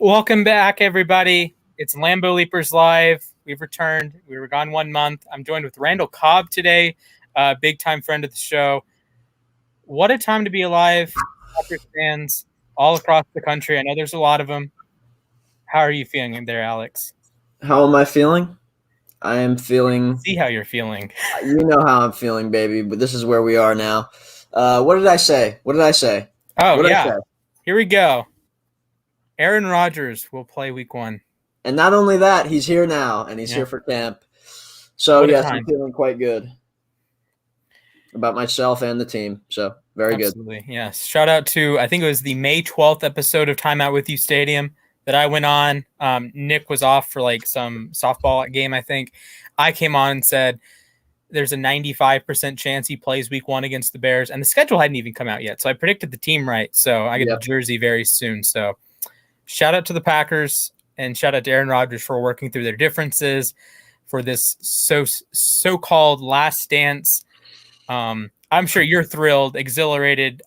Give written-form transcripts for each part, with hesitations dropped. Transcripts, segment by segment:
Welcome back, everybody. It's Lambeau Leapers Live. We've returned. We were gone 1 month. I'm joined with Randall Cobb today, big-time friend of the show. What a time to be alive, Packers fans all across the country. I know there's a lot of them. How are you feeling there, Alex? How am I feeling? I am feeling. See how you're feeling. You know how I'm feeling, baby. But this is where we are now. What did I say? What did I say? Oh, What did I yeah. say? Here we go. Aaron Rodgers will play week 1. And not only that, he's here now, and he's here for camp. So, What a yes, time. I'm feeling quite good about myself and the team. So, very good. Absolutely, yes. Shout out to, I think it was the May 12th episode of Time Out With You Stadium that I went on. Nick was off for like some softball game, I think. I came on and said there's a 95% chance he plays week 1 against the Bears, and the schedule hadn't even come out yet. So I predicted the team right. So I get the jersey very soon. So shout out to the Packers and shout out to Aaron Rodgers for working through their differences for this so-called last dance. I'm sure you're thrilled, exhilarated.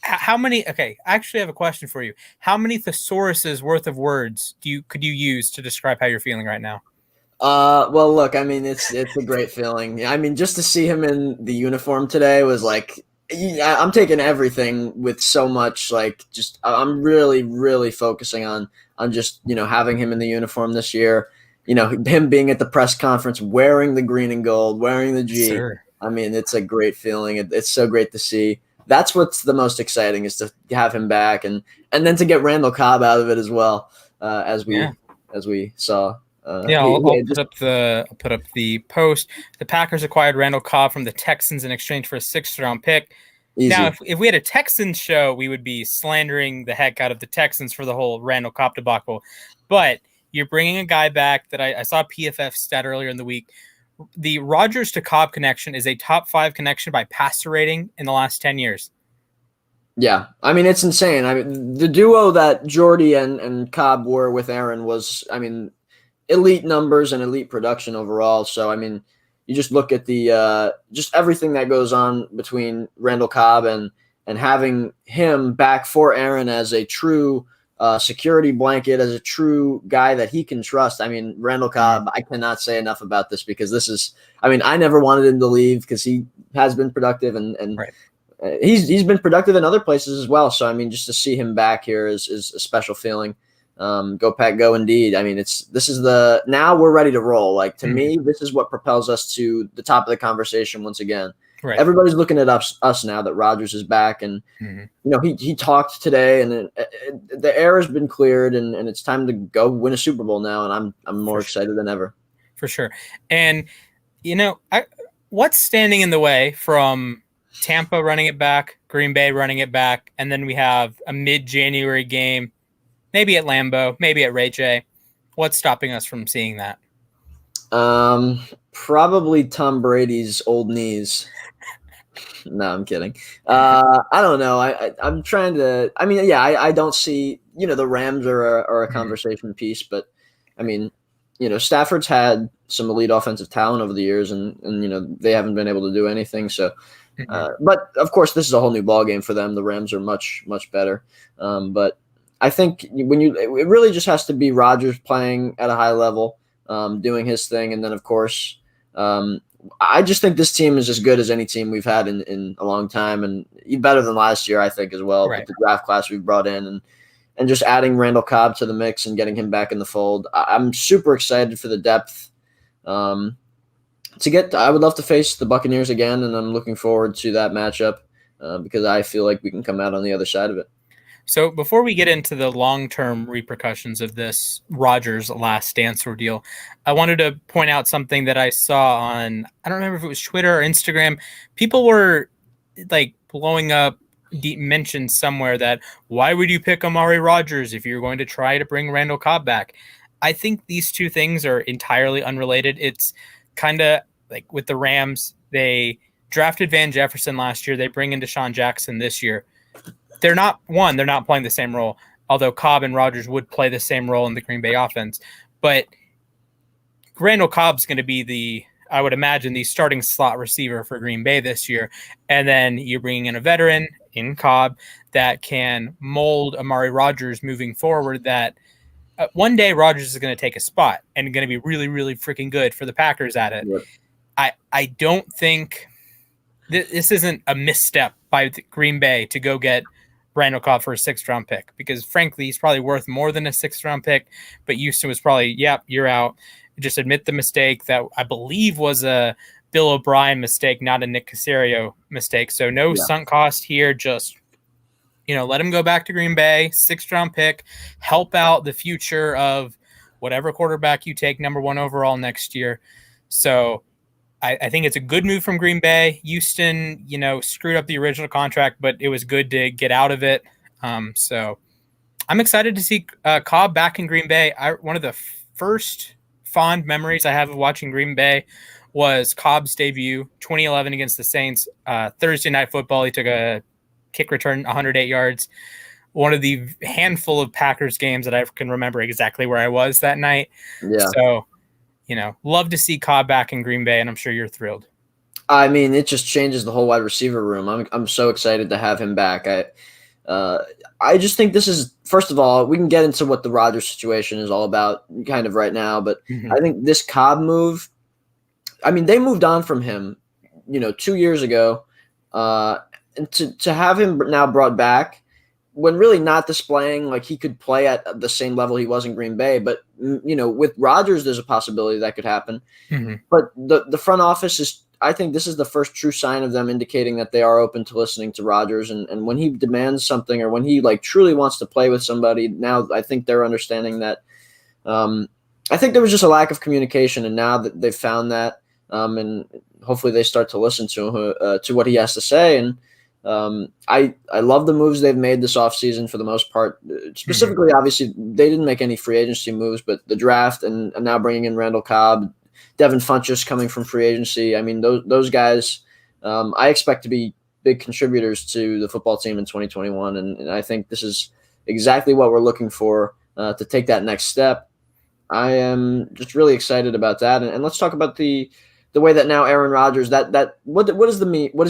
How many? Okay, I actually have a question for you. How many thesauruses worth of words could you use to describe how you're feeling right now? Well, look, I mean, it's a great feeling. I mean, just to see him in the uniform today was like, I'm taking everything with so much, like, just I'm really, really focusing on just, having him in the uniform this year. Him being at the press conference, wearing the green and gold, wearing the G. Sure. I mean, it's a great feeling. It's so great to see. That's what's the most exciting, is to have him back, and then to get Randall Cobb out of it as well, as we saw. I'll put up the post. The Packers acquired Randall Cobb from the Texans in exchange for a 6th-round pick. Easy. Now, if we had a Texans show, we would be slandering the heck out of the Texans for the whole Randall Cobb debacle. But you're bringing a guy back that I saw a PFF stat earlier in the week. The Rodgers to Cobb connection is a top 5 connection by passer rating in the last 10 years. Yeah, I mean, it's insane. I mean, the duo that Jordy and Cobb were with Aaron was, I mean, elite numbers and elite production overall. So, I mean, you just look at the just everything that goes on between Randall Cobb and having him back for Aaron as a true security blanket, as a true guy that he can trust. I mean, Randall Cobb, I cannot say enough about this, because this is, I mean, I never wanted him to leave because he has been productive and right. He's been productive in other places as well. So, I mean, just to see him back here is a special feeling. Go Pack, go indeed. I mean, now we're ready to roll. Like, to me, this is what propels us to the top of the conversation once again. Right. Everybody's looking at us now that Rodgers is back, and he talked today, and the air has been cleared, and it's time to go win a Super Bowl now, and I'm more excited than ever. For sure. And what's standing in the way from Tampa running it back, Green Bay running it back, and then we have a mid-January game, maybe at Lambeau, maybe at Ray J. What's stopping us from seeing that? Probably Tom Brady's old knees. No, I'm kidding. I don't know. I'm trying to. I mean, yeah, I don't see. The Rams are a conversation piece, but I mean, Stafford's had some elite offensive talent over the years, and they haven't been able to do anything. So, but of course, this is a whole new ballgame for them. The Rams are much better, but I think it really just has to be Rodgers playing at a high level, doing his thing, and then of course. I just think this team is as good as any team we've had in a long time, and better than last year, I think, as well. Right. With the draft class we've brought in, and just adding Randall Cobb to the mix and getting him back in the fold. I'm super excited for the depth. I would love to face the Buccaneers again, and I'm looking forward to that matchup because I feel like we can come out on the other side of it. So before we get into the long-term repercussions of this Rodgers last dance ordeal, I wanted to point out something that I saw on, I don't remember if it was Twitter or Instagram. People were like blowing up, mentioned somewhere that, why would you pick Amari Rodgers if you're going to try to bring Randall Cobb back? I think these two things are entirely unrelated. It's kind of like with the Rams, they drafted Van Jefferson last year. They bring in Deshaun Jackson this year. They're not playing the same role, although Cobb and Rodgers would play the same role in the Green Bay offense. But Randall Cobb's going to be I would imagine, the starting slot receiver for Green Bay this year. And then you're bringing in a veteran in Cobb that can mold Amari Rodgers moving forward, that one day Rodgers is going to take a spot and going to be really, really freaking good for the Packers at it. Yep. I don't think this isn't a misstep by Green Bay to go get Randall Cobb for a 6th-round pick, because frankly, he's probably worth more than a 6th-round pick, but Houston was probably, yep, you're out. Just admit the mistake that I believe was a Bill O'Brien mistake, not a Nick Caserio mistake. So no sunk cost here. Just, let him go back to Green Bay, 6th-round pick, help out the future of whatever quarterback you take number 1 overall next year. So I think it's a good move from Green Bay. Houston, screwed up the original contract, but it was good to get out of it. So I'm excited to see Cobb back in Green Bay. One of the first fond memories I have of watching Green Bay was Cobb's debut, 2011 against the Saints. Thursday Night Football, he took a kick return, 108 yards. One of the handful of Packers games that I can remember exactly where I was that night. Yeah. So, love to see Cobb back in Green Bay, and I'm sure you're thrilled. I mean, it just changes the whole wide receiver room. I'm so excited to have him back. I just think this is, first of all, we can get into what the Rodgers situation is all about kind of right now, but I think this Cobb move, I mean, they moved on from him, 2 years ago, and to have him now brought back when really not displaying like he could play at the same level he was in Green Bay, but with Rodgers, there's a possibility that could happen. But the front office is, I think this is the first true sign of them indicating that they are open to listening to Rodgers. And when he demands something, or when he truly wants to play with somebody, now I think they're understanding that. I think there was just a lack of communication, and now that they've found that, and hopefully they start to listen to what he has to say. And I love the moves they've made this offseason for the most part. Specifically, obviously, they didn't make any free agency moves, but the draft and now bringing in Randall Cobb, Devin Funchess coming from free agency. I mean, those guys, I expect to be big contributors to the football team in 2021, and I think this is exactly what we're looking for to take that next step. I am just really excited about that, and let's talk about the way that now Aaron Rodgers, what does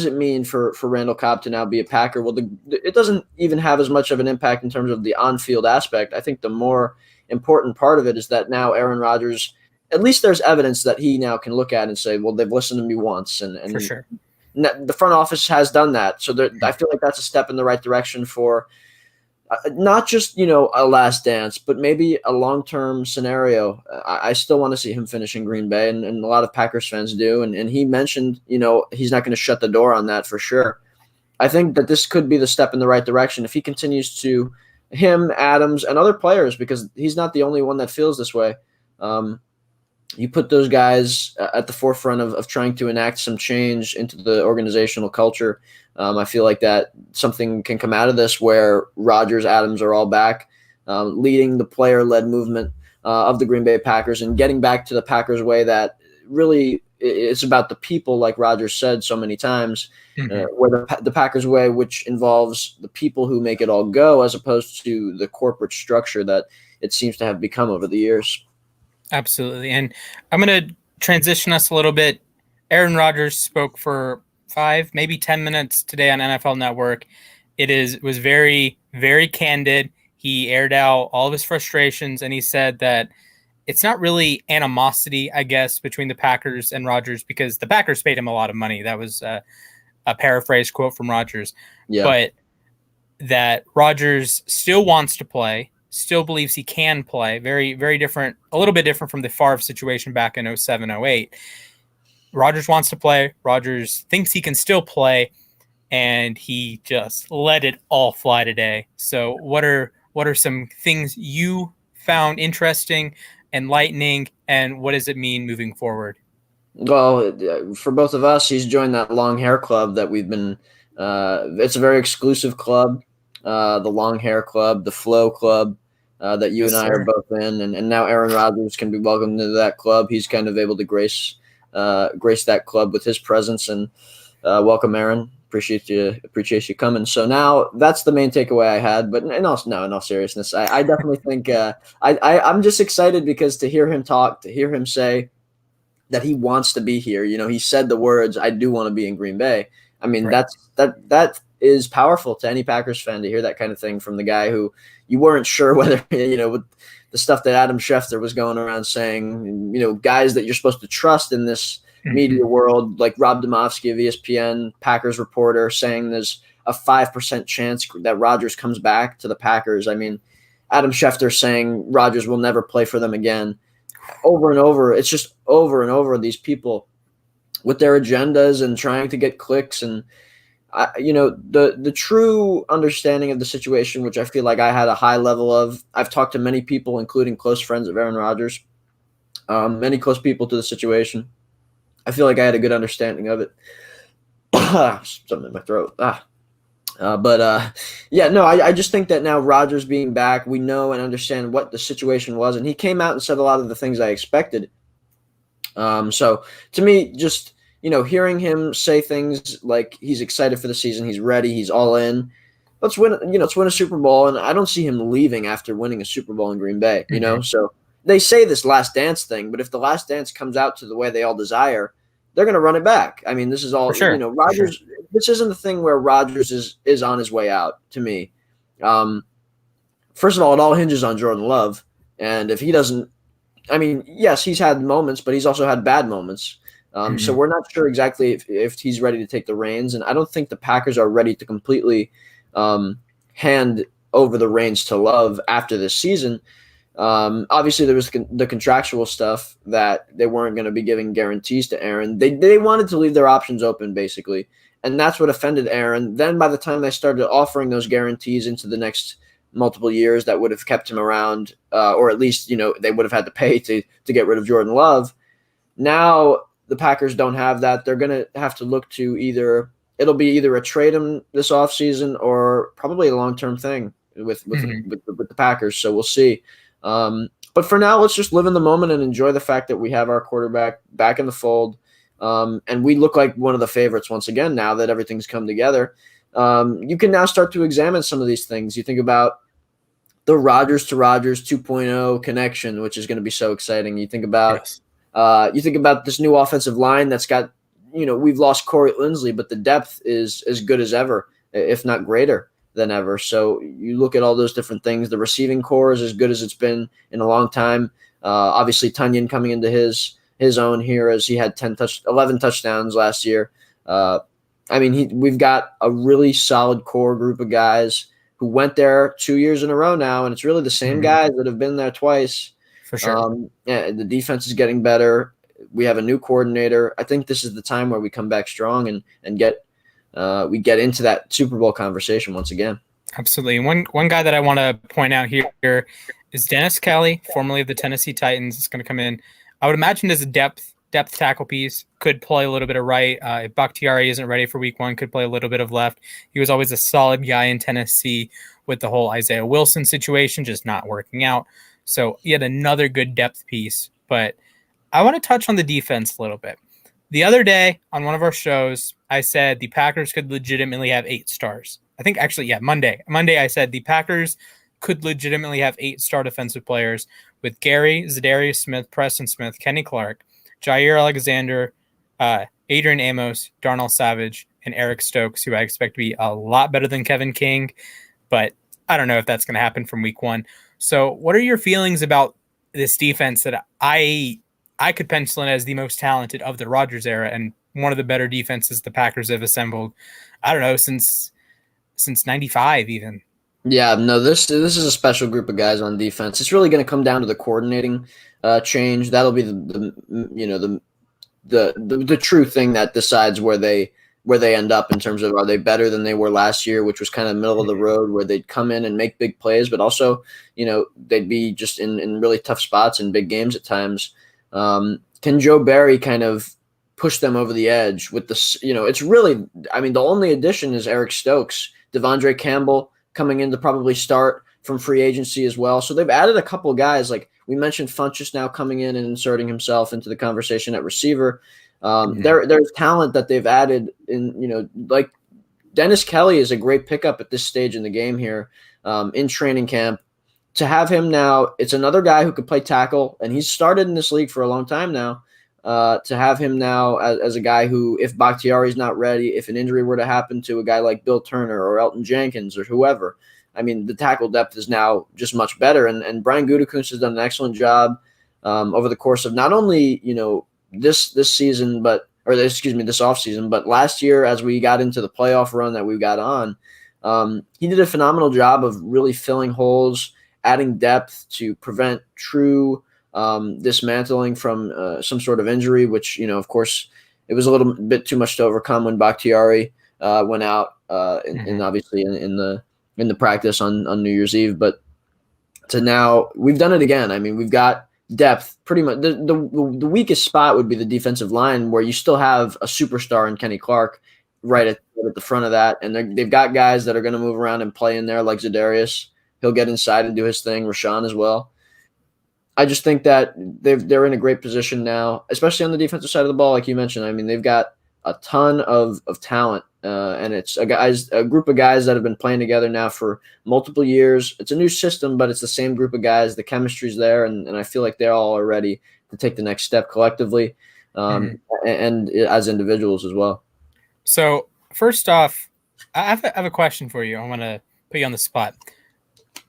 it mean for Randall Cobb to now be a Packer? Well, it doesn't even have as much of an impact in terms of the on-field aspect. I think the more important part of it is that now Aaron Rodgers, at least there's evidence that he now can look at and say, well, they've listened to me once. And for sure. The front office has done that. So I feel like that's a step in the right direction for not just, a last dance, but maybe a long-term scenario. I still want to see him finish in Green Bay, and a lot of Packers fans do. And he mentioned, he's not going to shut the door on that for sure. I think that this could be the step in the right direction if he continues to, him, Adams, and other players, because he's not the only one that feels this way. You put those guys at the forefront of trying to enact some change into the organizational culture. I feel like that something can come out of this where Rodgers, Adams are all back, leading the player-led movement of the Green Bay Packers and getting back to the Packers way that really it's about the people, like Rodgers said so many times, where the Packers way, which involves the people who make it all go, as opposed to the corporate structure that it seems to have become over the years. Absolutely. And I'm going to transition us a little bit. Aaron Rodgers spoke for 5, maybe 10 minutes today on NFL Network. It was very, very candid. He aired out all of his frustrations, and he said that it's not really animosity, I guess, between the Packers and Rodgers, because the Packers paid him a lot of money. That was a paraphrase quote from Rodgers. Yeah. But that Rodgers still wants to play, still believes he can play. Very, very different, a little bit different from the Favre situation back in 07, 08. Rodgers wants to play. Rodgers thinks he can still play, and he just let it all fly today. So what are some things you found interesting, enlightening, and what does it mean moving forward? Well, for both of us, he's joined that long hair club that we've been it's a very exclusive club, the long hair club, the flow club that you and I are both in. And now Aaron Rodgers can be welcomed into that club. He's kind of able to grace that club with his presence. And welcome, Aaron. Appreciate you coming. So now that's the main takeaway I had. But in all seriousness, I definitely think I'm just excited because to hear him talk, to hear him say that he wants to be here. He said the words, "I do want to be in Green Bay." I mean, right. that is powerful to any Packers fan to hear that kind of thing from the guy who you weren't sure whether, with the stuff that Adam Schefter was going around saying, guys that you're supposed to trust in this media world, like Rob Demovsky of ESPN, Packers reporter, saying there's a 5% chance that Rodgers comes back to the Packers. I mean, Adam Schefter saying Rodgers will never play for them again. Over and over, it's just over and over, these people with their agendas and trying to get clicks. And the true understanding of the situation, which I feel like I had a high level of. I've talked to many people, including close friends of Aaron Rodgers, many close people to the situation. I feel like I had a good understanding of it. Something in my throat. I just think that now Rodgers being back, we know and understand what the situation was, and he came out and said a lot of the things I expected. So to me, just hearing him say things like he's excited for the season, he's ready, he's all in. Let's win a Super Bowl, and I don't see him leaving after winning a Super Bowl in Green Bay. So they say this last dance thing, but if the last dance comes out to the way they all desire, they're going to run it back. I mean, this is all Rodgers. Sure. This isn't the thing where Rodgers is on his way out. To me, first of all, it all hinges on Jordan Love, and if he doesn't, I mean, yes, he's had moments, but he's also had bad moments. So we're not sure exactly if he's ready to take the reins, and I don't think the Packers are ready to completely hand over the reins to Love after this season. Obviously, there was the contractual stuff that they weren't going to be giving guarantees to Aaron. They wanted to leave their options open, basically, and that's what offended Aaron. Then by the time they started offering those guarantees into the next multiple years that would have kept him around, or at least they would have had to pay to get rid of Jordan Love. Now the Packers don't have that. They're going to have to look to it'll be either a trade him this offseason or probably a long-term thing with the Packers. So we'll see. But for now, let's just live in the moment and enjoy the fact that we have our quarterback back in the fold. And we look like one of the favorites once again now that everything's come together. You can now start to examine some of these things. You think about the Rodgers to Rodgers 2.0 connection, which is going to be so exciting. You think about this new offensive line that's got, we've lost Corey Linsley, but the depth is as good as ever, if not greater than ever. So you look at all those different things. The receiving core is as good as it's been in a long time. Obviously, Tunyon coming into his own here as he had 11 touchdowns last year. We've got a really solid core group of guys who went there 2 years in a row now, and it's really the same guys that have been there twice. For sure. The defense is getting better. We have a new coordinator. I think this is the time where we come back strong and get into that Super Bowl conversation once again. Absolutely. One guy that I want to point out here is Dennis Kelly, formerly of the Tennessee Titans. Is going to come in. I would imagine as a depth tackle piece, could play a little bit of right. If Bakhtiari isn't ready for week 1, could play a little bit of left. He was always a solid guy in Tennessee with the whole Isaiah Wilson situation just not working out. So yet another good depth piece. But I want to touch on the defense a little bit. The other day on one of our shows, I said the Packers could legitimately have 8 stars. I think actually, Monday. Monday I said the Packers could legitimately have 8 star defensive players with Gary, Zadarius Smith, Preston Smith, Kenny Clark, Jair Alexander, Adrian Amos, Darnell Savage, and Eric Stokes, who I expect to be a lot better than Kevin King. But I don't know if that's going to happen from week 1. So what are your feelings about this defense that I could pencil in as the most talented of the Rodgers era and one of the better defenses the Packers have assembled, I don't know, since 95 even. Yeah, no, this is a special group of guys on defense. It's really going to come down to the coordinating change. That'll be the true thing that decides where they end up in terms of, are they better than they were last year, which was kind of middle of the road, where they'd come in and make big plays, but also, they'd be just in really tough spots in big games at times. Can Joe Barry kind of push them over the edge with this? It's really, the only addition is Eric Stokes, Devondre Campbell coming in to probably start from free agency as well. So they've added a couple of guys, like we mentioned, Funchess now coming in and inserting himself into the conversation at receiver. There's talent that they've added in, like Dennis Kelly is a great pickup at this stage in the game here, in training camp. To have him now, it's another guy who could play tackle, and he's started in this league for a long time now. to have him now as a guy who, if Bakhtiari's not ready, if an injury were to happen to a guy like Bill Turner or Elton Jenkins or whoever, I mean, the tackle depth is now just much better. And Brian Gutekunst has done an excellent job over the course of not only, this season, this offseason, but last year as we got into the playoff run that we got on, he did a phenomenal job of really filling holes, adding depth to prevent true dismantling from some sort of injury, which, of course, it was a little bit too much to overcome when Bakhtiari went out and obviously in the practice on New Year's Eve. But to now, we've done it again. I mean, we've got depth pretty much. The weakest spot would be the defensive line, where you still have a superstar in Kenny Clark right at the front of that. And they've got guys that are going to move around and play in there, like Zadarius. He'll get inside and do his thing. Rashawn as well. I just think that they're in a great position now, especially on the defensive side of the ball, like you mentioned. I mean, they've got a ton of talent, and it's a group of guys that have been playing together now for multiple years. It's a new system, but it's the same group of guys. The chemistry's there, and I feel like they all are ready to take the next step collectively and as individuals as well. So first off, I have a question for you. I want to put you on the spot.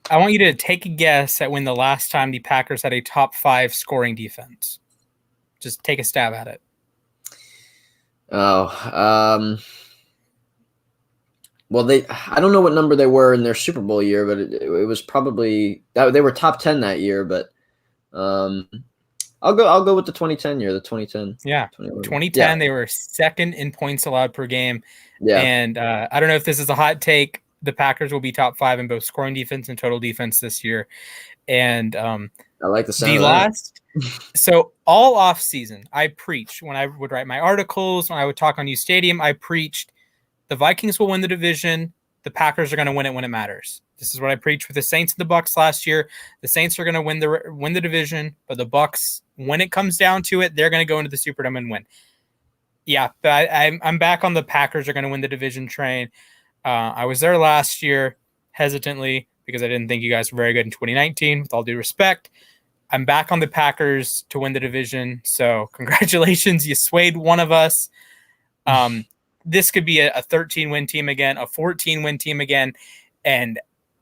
I want you to take a guess at when the last time the Packers had a top 5 scoring defense. Just take a stab at it. Well, I don't know what number they were in their Super Bowl year, but it was probably they were top 10 that year. But I'll go with the 2010 year, the 2010. Yeah, 2010. They were second in points allowed per game. Yeah, and I don't know if this is a hot take. The Packers will be top 5 in both scoring defense and total defense this year. And I like the sound of that. So all offseason, I preached when I would write my articles, when I would talk on U Stadium, I preached the Vikings will win the division. The Packers are going to win it when it matters. This is what I preached with the Saints and the Bucks last year. The Saints are going to win the division, but the Bucks, when it comes down to it, they're going to go into the Superdome and win. Yeah, but I'm back on the Packers are going to win the division train. I was there last year hesitantly because I didn't think you guys were very good in 2019, with all due respect. I'm back on the Packers to win the division, so congratulations. You swayed one of us. This could be a 13-win team again, a 14-win team again, and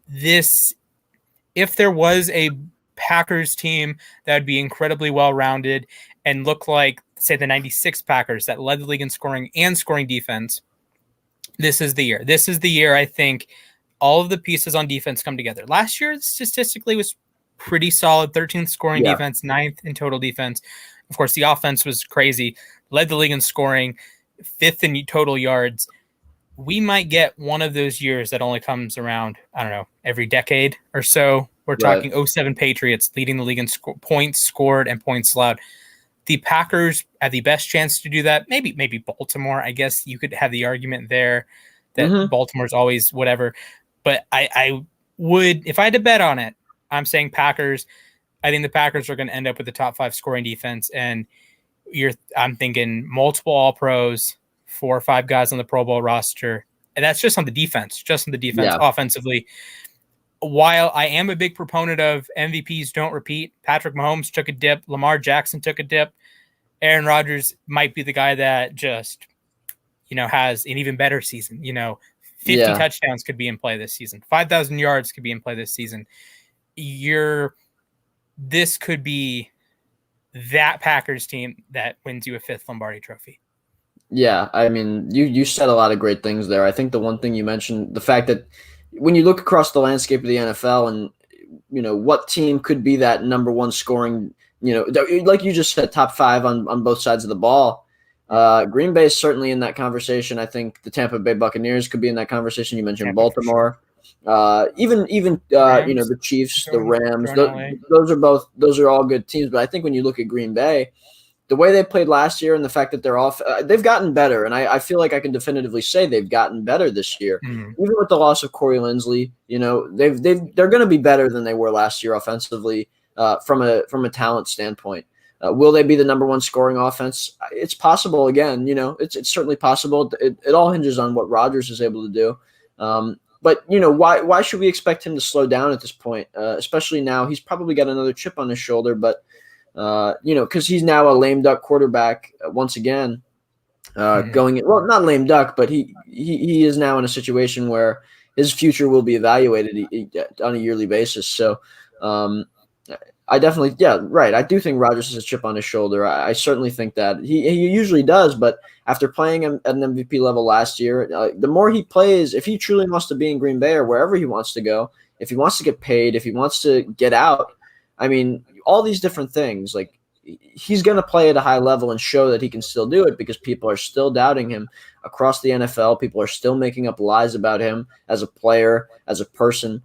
this, if there was a Packers team that would be incredibly well-rounded and look like, say, the 96 Packers that led the league in scoring and scoring defense, this is the year. This is the year I think all of the pieces on defense come together. Last year, statistically, was pretty solid. 13th scoring defense, 9th in total defense. Of course, the offense was crazy. Led the league in scoring, 5th in total yards. We might get one of those years that only comes around, I don't know, every decade or so. We're talking 07 Patriots leading the league in points scored and points allowed. The Packers have the best chance to do that. Maybe Baltimore. I guess you could have the argument there that Baltimore's always whatever. But I would, if I had to bet on it, I'm saying Packers. I think the Packers are going to end up with the top 5 scoring defense. And I'm thinking multiple All-Pros, 4 or 5 guys on the Pro Bowl roster. And that's just on the defense, offensively. While I am a big proponent of MVPs don't repeat, Patrick Mahomes took a dip, Lamar Jackson took a dip, Aaron Rodgers might be the guy that just, has an even better season. 50 touchdowns could be in play this season. 5,000 yards could be in play this season. This could be that Packers team that wins you a 5th Lombardi trophy. Yeah, I mean, you said a lot of great things there. I think the one thing you mentioned, the fact that when you look across the landscape of the NFL and, what team could be that number 1 scoring, like you just said, top 5 on both sides of the ball. Green Bay is certainly in that conversation. I think the Tampa Bay Buccaneers could be in that conversation. You mentioned Baltimore. Even Rams, the Chiefs, the Rams, those are all good teams. But I think when you look at Green Bay, the way they played last year and the fact that they've gotten better, and I feel like I can definitively say they've gotten better this year. Even with the loss of Corey Linsley, they're going to be better than they were last year offensively from a talent standpoint. Will they be the number 1 scoring offense? It's possible. Again, it's certainly possible. It all hinges on what Rodgers is able to do. But why should we expect him to slow down at this point? Especially now, he's probably got another chip on his shoulder. But because he's now a lame duck quarterback once again. Mhm. Going well, not lame duck, but he is now in a situation where his future will be evaluated on a yearly basis. So, um, I definitely, yeah, right. I do think Rodgers has a chip on his shoulder. I certainly think that he usually does, but after playing at an MVP level last year, the more he plays, if he truly wants to be in Green Bay or wherever he wants to go, if he wants to get paid, if he wants to get out, I mean, all these different things, like he's going to play at a high level and show that he can still do it because people are still doubting him across the NFL. People are still making up lies about him as a player, as a person.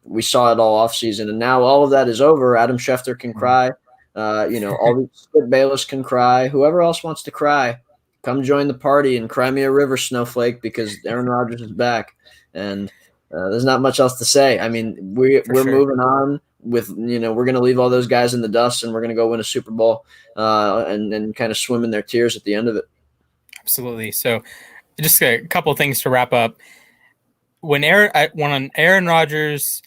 We saw it all offseason, and now all of that is over. Adam Schefter can cry. All the Skip Bayless can cry. Whoever else wants to cry, come join the party and cry me a river, snowflake, because Aaron Rodgers is back. And there's not much else to say. I mean, For we're sure. moving on with, we're going to leave all those guys in the dust, and we're going to go win a Super Bowl and kind of swim in their tears at the end of it. Absolutely. So, just a couple things to wrap up. When Aaron Rodgers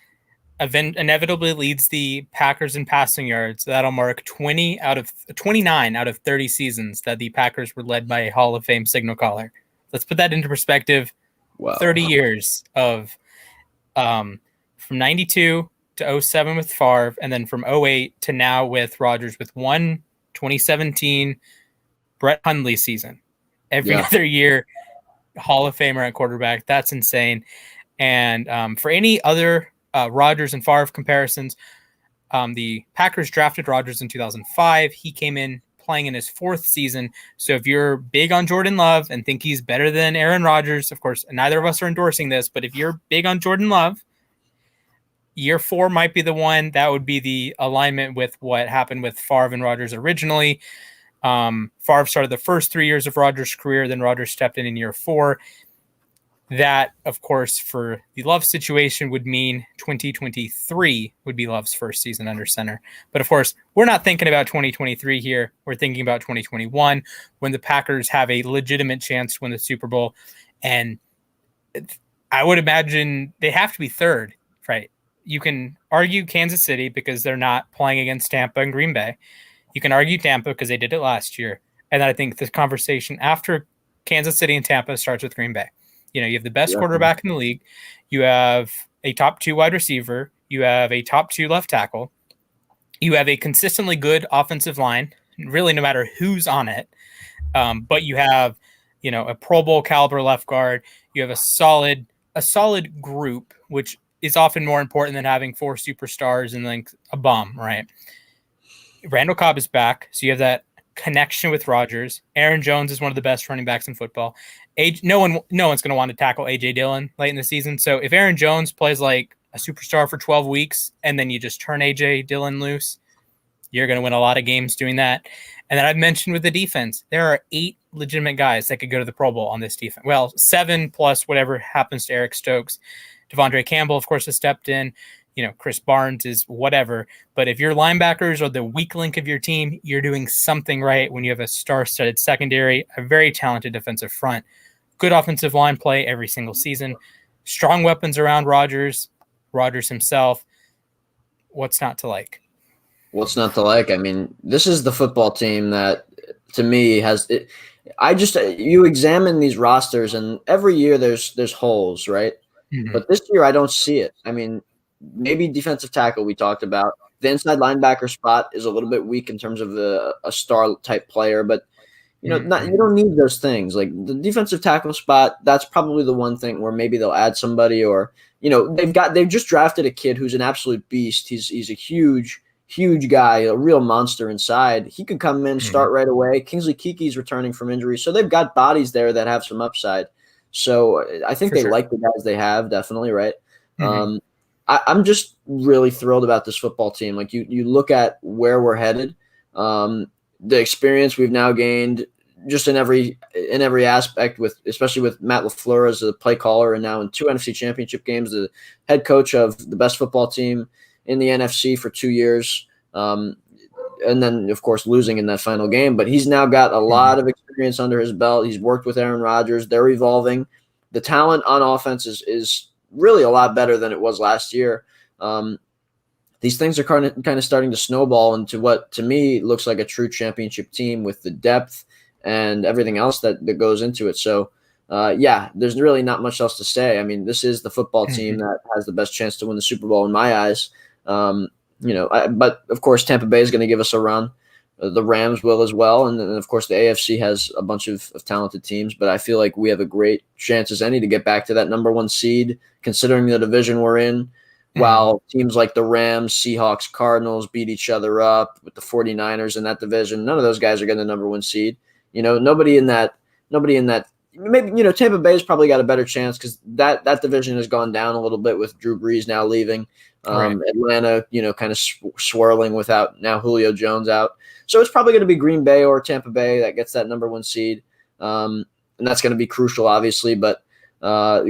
inevitably leads the Packers in passing yards, that'll mark 29 out of 30 seasons that the Packers were led by a Hall of Fame signal caller. Let's put that into perspective. Wow. 30 years of from 92 to 07 with Favre, and then from 08 to now with Rodgers, with one 2017 Brett Hundley season. Every other year, Hall of Famer at quarterback. That's insane. And for any other Rodgers and Favre comparisons, the Packers drafted Rodgers in 2005. He came in playing in his fourth season. So if you're big on Jordan Love and think he's better than Aaron Rodgers, of course, neither of us are endorsing this, but if you're big on Jordan Love, year 4 might be the one. That would be the alignment with what happened with Favre and Rodgers originally. Favre started the first 3 years of Rodgers' career, then Rodgers stepped in year 4. That, of course, for the Love situation would mean 2023 would be Love's first season under center. But, of course, we're not thinking about 2023 here. We're thinking about 2021 when the Packers have a legitimate chance to win the Super Bowl. And I would imagine they have to be third, right? You can argue Kansas City because they're not playing against Tampa and Green Bay. You can argue Tampa because they did it last year. And I think this conversation after Kansas City and Tampa starts with Green Bay. You have the best quarterback in the league. You have a top 2 wide receiver. You have a top 2 left tackle. You have a consistently good offensive line, really no matter who's on it. But you have, a Pro Bowl caliber left guard. You have a solid group, which is often more important than having 4 superstars and like a bum, right? Randall Cobb is back, so you have that connection with Rodgers. Aaron Jones is one of the best running backs in football. No one's going to want to tackle A.J. Dillon late in the season. So if Aaron Jones plays like a superstar for 12 weeks and then you just turn A.J. Dillon loose, you're going to win a lot of games doing that. And then I've mentioned with the defense, there are 8 legitimate guys that could go to the Pro Bowl on this defense. Well, 7 plus whatever happens to Eric Stokes. Devondre Campbell, of course, has stepped in. Chris Barnes is whatever. But if your linebackers are the weak link of your team, you're doing something right when you have a star-studded secondary, a very talented defensive front, good offensive line play every single season, strong weapons around Rodgers himself. What's not to like? What's not to like? I mean, this is the football team that, to me, has it. You examine these rosters, and every year there's holes, right? Mm-hmm. But this year I don't see it. I mean, maybe defensive tackle we talked about. The inside linebacker spot is a little bit weak in terms of a star type player, but you don't need those things. Like the defensive tackle spot, that's probably the one thing where maybe they'll add somebody, or they've just drafted a kid who's an absolute beast. He's a huge guy, a real monster inside. He could come in, start right away. Kingsley Kiki's returning from injury, so they've got bodies there that have some upside. So I think they like the guys they have, definitely, right? Mm-hmm. I'm just really thrilled about this football team. Like you look at where we're headed, the experience we've now gained just in every aspect, especially with Matt LaFleur as a play caller and now in 2 NFC Championship games, the head coach of the best football team in the NFC for 2 years, and then of course losing in that final game. But he's now got a lot of experience under his belt. He's worked with Aaron Rodgers. They're evolving. The talent on offense is really a lot better than it was last year. I these things are kind of starting to snowball into what to me looks like a true championship team with the depth and everything else that goes into it. So yeah, there's really not much else to say. I mean, this is the football team that has the best chance to win the Super Bowl in my eyes. But of course, Tampa Bay is going to give us a run. The Rams will as well. And then, of course, the AFC has a bunch of talented teams. But I feel like we have a great chance as any to get back to that number 1 seed, considering the division we're in. While teams like the Rams, Seahawks, Cardinals beat each other up with the 49ers in that division, none of those guys are getting the number 1 seed. Nobody in that maybe, Tampa Bay's probably got a better chance because that division has gone down a little bit with Drew Brees now leaving. Right. Atlanta, kind of swirling without now Julio Jones out. So it's probably going to be Green Bay or Tampa Bay that gets that number 1 seed. And that's going to be crucial, obviously. But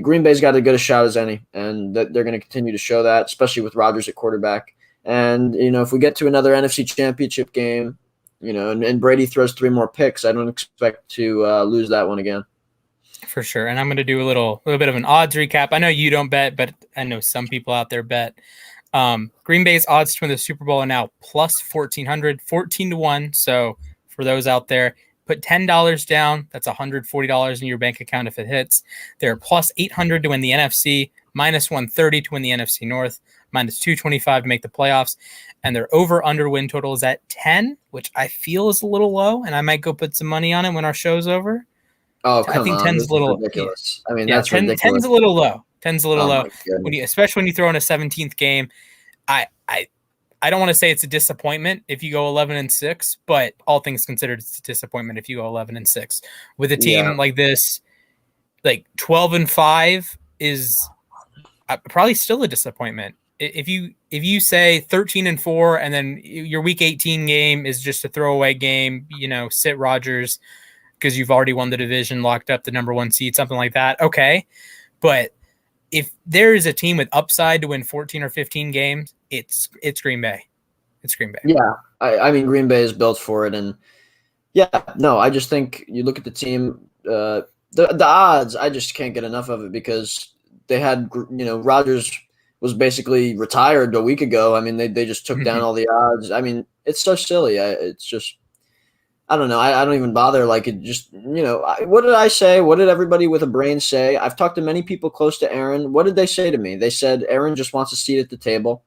Green Bay's got as good a shot as any, and they're going to continue to show that, especially with Rodgers at quarterback. And, if we get to another NFC Championship game, and Brady throws 3 more picks, I don't expect to lose that one again. For sure. And I'm going to do a little bit of an odds recap. I know you don't bet, but I know some people out there bet. Green Bay's odds to win the Super Bowl are now plus 1,400, 14-1. So for those out there, put $10 down. That's $140 in your bank account if it hits. They're plus 800 to win the NFC, minus 130 to win the NFC North, minus 225 to make the playoffs. And their over-under win total is at 10, which I feel is a little low. And I might go put some money on it when our show's over. Oh, come on. I think 10's a little ridiculous. I mean, that's 10, ridiculous. 10's a little low. 10's a little low. When especially when you throw in a 17th game. I don't want to say it's a disappointment if you go 11-6, but all things considered, it's a disappointment if you go 11-6. With a team like this, like 12-5 is probably still a disappointment. If you say 13-4 and then your Week 18 game is just a throwaway game, sit Rodgers because you've already won the division, locked up the number 1 seed, something like that. Okay, but if there is a team with upside to win 14 or 15 games, it's Green Bay. It's Green Bay. Yeah, I mean, Green Bay is built for it. And, I just think you look at the team, the odds, I just can't get enough of it because they had, Rodgers was basically retired a week ago. I mean, they just took down all the odds. I mean, it's so silly. It's just – I don't know. I don't even bother. Like, it just, what did I say? What did everybody with a brain say? I've talked to many people close to Aaron. What did they say to me? They said Aaron just wants a seat at the table.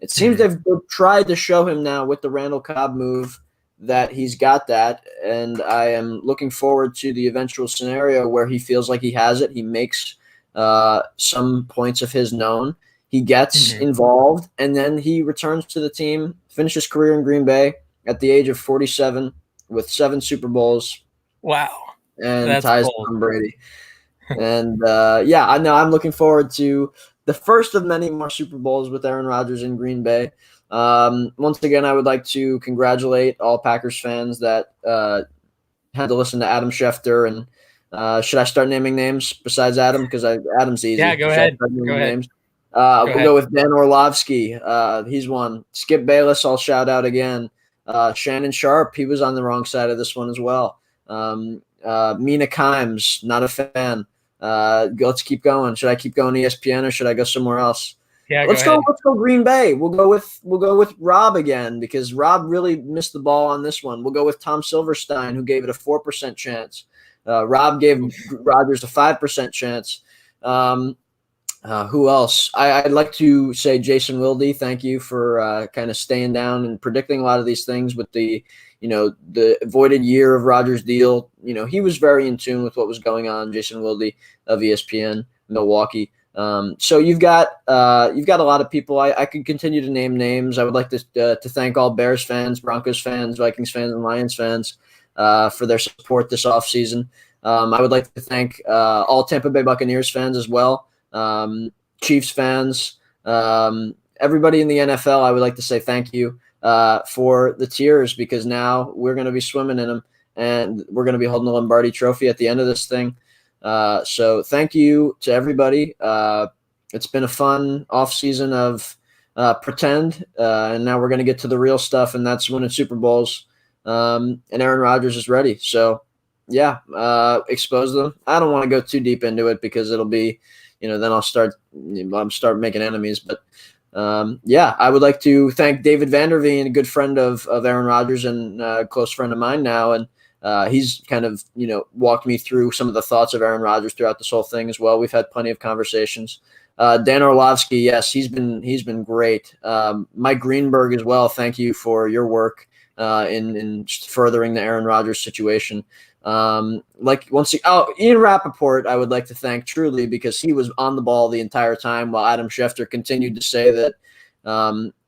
It seems they've tried to show him now with the Randall Cobb move that he's got that. And I am looking forward to the eventual scenario where he feels like he has it. He makes some points of his known. He gets involved, and then he returns to the team, finishes his career in Green Bay at the age of 47. With 7 Super Bowls. Wow. And that's ties bold. To Tom Brady. And, I know I'm looking forward to the first of many more Super Bowls with Aaron Rodgers in Green Bay. Once again, I would like to congratulate all Packers fans that had to listen to Adam Schefter. And should I start naming names besides Adam? Because Adam's easy. Yeah, go ahead. Names? We'll go with Dan Orlovsky. He's one. Skip Bayless, I'll shout out again. Shannon Sharp, he was on the wrong side of this one as well. Mina Kimes, not a fan. Let's keep going. Should I keep going ESPN or should I go somewhere else? Yeah, let's go Green Bay. We'll go with Rob again because Rob really missed the ball on this one. We'll go with Tom Silverstein, who gave it a 4% chance. Rob gave Rodgers a 5% chance. Who else? I'd like to say Jason Wilde. Thank you for kind of staying down and predicting a lot of these things with the avoided year of Rodgers' deal. He was very in tune with what was going on. Jason Wilde of ESPN Milwaukee. So you've got a lot of people. I could continue to name names. I would like to thank all Bears fans, Broncos fans, Vikings fans, and Lions fans for their support this offseason. I would like to thank all Tampa Bay Buccaneers fans as well. Chiefs fans, everybody in the NFL, I would like to say thank you for the tears because now we're going to be swimming in them and we're going to be holding the Lombardi Trophy at the end of this thing. So thank you to everybody. It's been a fun offseason of pretend, and now we're going to get to the real stuff, and that's winning Super Bowls. And Aaron Rodgers is ready. So, expose them. I don't want to go too deep into it because it'll be, then I'll start making enemies. But Yeah, I would like to thank David Vanderveen, a good friend of Aaron Rodgers and a close friend of mine now. And he's kind of, walked me through some of the thoughts of Aaron Rodgers throughout this whole thing as well. We've had plenty of conversations. Dan Orlovsky, yes, he's been great. Mike Greenberg as well. Thank you for your work in furthering the Aaron Rodgers situation. Ian Rappaport, I would like to thank truly because he was on the ball the entire time while Adam Schefter continued to say that,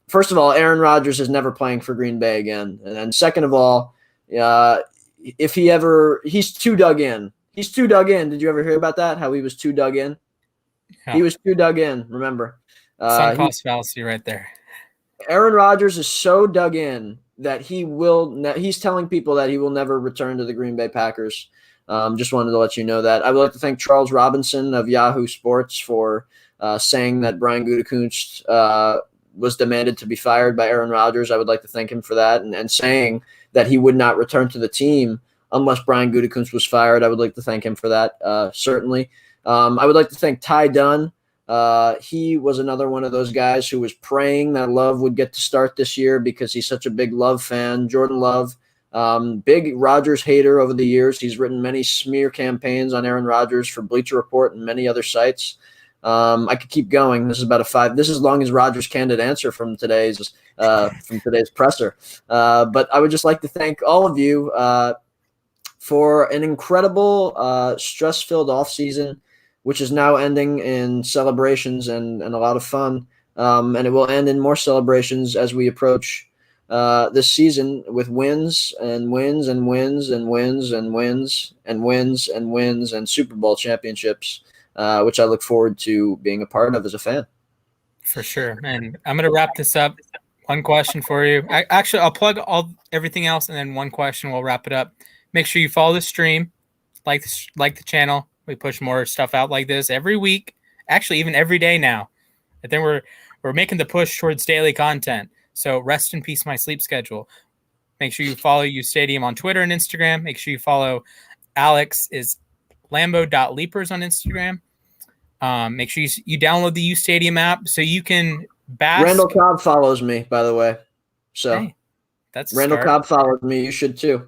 first of all, Aaron Rodgers is never playing for Green Bay again. And then second of all, if he's too dug in. He's too dug in. Did you ever hear about that? How he was too dug in? Yeah. He was too dug in, remember? Sunk cost fallacy right there. Aaron Rodgers is so dug in that he's telling people that he will never return to the Green Bay Packers. Just wanted to let you know that. I would like to thank Charles Robinson of Yahoo Sports for saying that Brian Gutekunst was demanded to be fired by Aaron Rodgers. I would like to thank him for that and saying that he would not return to the team unless Brian Gutekunst was fired. I would like to thank him for that, certainly. I would like to thank Ty Dunn. He was another one of those guys who was praying that Love would get to start this year because he's such a big Love fan. Jordan Love, big Rodgers hater over the years. He's written many smear campaigns on Aaron Rodgers for Bleacher Report and many other sites. I could keep going. This is about this is as long as Rodgers' candid answer from today's presser. But I would just like to thank all of you for an incredible, stress-filled offseason, which is now ending in celebrations and a lot of fun. And it will end in more celebrations as we approach this season with wins and wins and wins and wins and wins and wins and wins and Super Bowl championships, which I look forward to being a part of as a fan. For sure. And I'm going to wrap this up. One question for you. I'll plug everything else, and then one question. We'll wrap it up. Make sure you follow the stream, like the channel. We push more stuff out like this every week, actually even every day now. And then we're making the push towards daily content. So rest in peace, my sleep schedule. Make sure you follow U Stadium on Twitter and Instagram. Make sure you follow Alex is Lambeau.Leapers on Instagram. Make sure you download the U Stadium app so you can bask. Randall Cobb follows me, by the way. So hey, that's Randall Cobb follows me. You should too.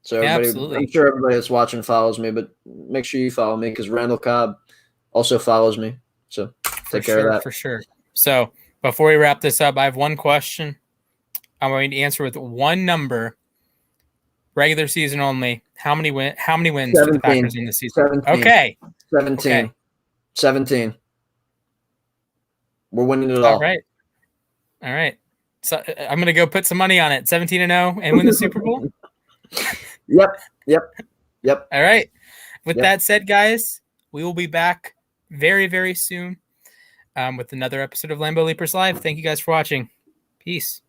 So absolutely. I'm sure everybody that's watching follows me, but make sure you follow me because Randall Cobb also follows me. So take care of that. For sure. So before we wrap this up, I have one question. I'm going to answer with one number. Regular season only. How many wins 17. do the Packers in the season? 17. Okay. 17. Okay. 17. We're winning it all. All right. So I'm going to go put some money on it. 17-0 and win the Super Bowl. Yep. All right. With that said, guys, we will be back very, very soon with another episode of Lambeau Leapers Live. Thank you guys for watching. Peace.